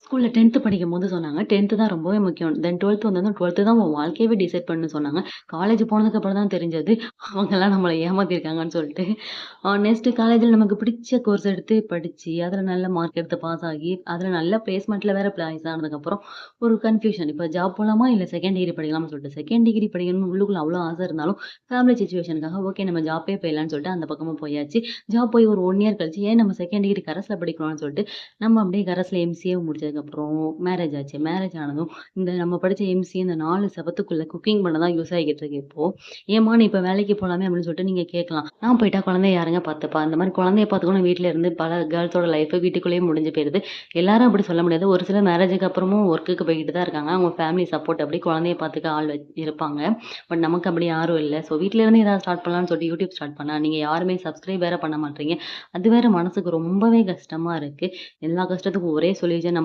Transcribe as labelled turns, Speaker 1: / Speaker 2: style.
Speaker 1: ஸ்கூல்ல 10த் படிக்கும்போது சொன்னாங்க. 10த் தான் ரொம்பவே முக்கியம். தென் 12த் வந்ததும் 12த் தான் உன் வாழ்க்கையவே டிசைட் பண்ணுன்னு சொன்னாங்க. காலேஜ் போனதுக்கப்புறம் தான் தெரிஞ்சது, அவங்கலாம் நம்மள ஏமாத்திருக்காங்கன்னு சொல்ட்டு. நெக்ஸ்ட் காலேஜ்ல நமக்கு பிடிச்ச கோர்ஸ் எடுத்து படிச்சு, அதுல நல்ல மார்க் எடுத்து பாஸ் ஆகி, அதுல நல்ல பிளேஸ்மெண்ட்ல வேற பிளேஸ் ஆனதுக்கப்புறம் ஒரு கன்ஃப்யூஷன். இப்ப ஜாப் போலாமா? இல்ல செகண்ட் டிகிரி படிக்கலாமான்னு சொல்லிட்டு. செகண்ட் டிகிரி படிக்கணும்னு உள்ளுக்குள்ள அவ்ளோ ஆசை இருந்தாலும், ஃபேமிலி சிச்சுவேஷனுக்காக ஓகே நம்ம ஜாப்பே போயிடலான்னு சொல்லிட்டு அந்த பக்கமா போயாச்சு. ஜாப் போய் ஒரு 1 இயர் கழிச்சு, ஏன் நம்ம செகண்ட் டிகிரி கரஸ்ல படிக்கலாம்னு சொல்லிட்டு நம்ம அப்படியே கரஸ்ல எம்சிஏ முடிச்சதுக்கப்புறம் மேரேஜ் ஆச்சு. மேரேஜ் ஆனதும் இந்த நம்ம படிச்ச எம்சிஏ இந்த 4 செவத்துக்குள்ள குக்கிங் பண்ண தான் யூஸ் ஆகிட்டு இருக்கு இப்போ. "ஏம்மா நீ இப்ப வேலைக்கு போலாமே?" அப்படின்னு சொல்லிட்டு நீங்க கேட்கலாம். நான் போயிட்டா குழந்தைய யாருங்க பார்த்துப்பா? இந்த மாரி குழந்தைய பார்த்துக்கணும் வீட்ல இருந்து பல கேர்ள்ஸோட லைஃப் வீட்டுக்குள்ளேயே முடிஞ்சு போயிருது. எல்லாரும் அப்படி சொல்ல முடியாது. ஒரு சிலர் மேரேஜுக்கு அப்புறமும் ஒர்க்குக்கு போய்க்கிட்டு தான் இருக்காங்க. அவங்க ஃபேமிலி சப்போர்ட் அப்படி குழந்தைய பார்த்துக்க ஆள் இருப்பாங்க. பட் நமக்கு அப்படி யாரும் இல்ல. ஸோ வீட்ல இருந்து ஏதாவது ஸ்டார்ட் பண்ணலாம்னு சொல்லிட்டு யூடியூப் ஸ்டார்ட் பண்ணா, நீங்க யாருமே சப்ஸ்கிரைப் வேற பண்ண மாட்றீங்க. அது வேற மனசுக்கு ரொம்பவே கஷ்டமா இருக்கு. எல்லா கஷ்டத்துக்கும் ஒரே சொல்யூஷன் நம்ம